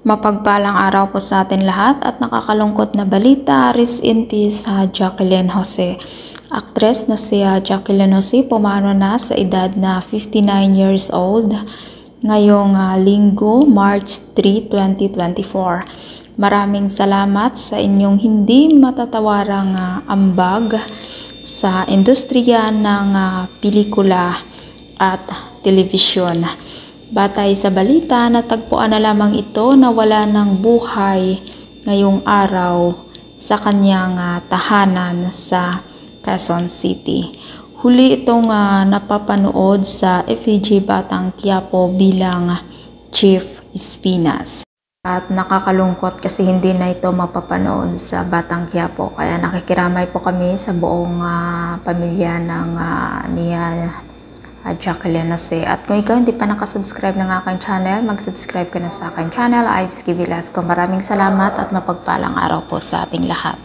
Mapagpalang araw po sa atin lahat at nakakalungkot na balita, rest in peace sa Jacqueline Jose. Actress na si Jacqueline Jose pumanaw na sa edad na 59 years old ngayong linggo, March 3, 2024. Maraming salamat sa inyong hindi matatawarang ambag sa industriya ng pelikula at telebisyon. Batay sa balita, natagpuan na lamang ito na wala ng buhay ngayong araw sa kanyang tahanan sa Quezon City. Huli itong napapanood sa FEJ Batang Quiapo bilang Chief Espinas. At nakakalungkot kasi hindi na ito mapapanood sa Batang Quiapo. Kaya nakikiramay po kami sa buong pamilya ng niya Jacqueline Jose. At kung ikaw hindi pa nakasubscribe ng aking channel, mag-subscribe ka na sa aking channel, Ives Velasco. Maraming salamat at mapagpalang araw po sa ating lahat.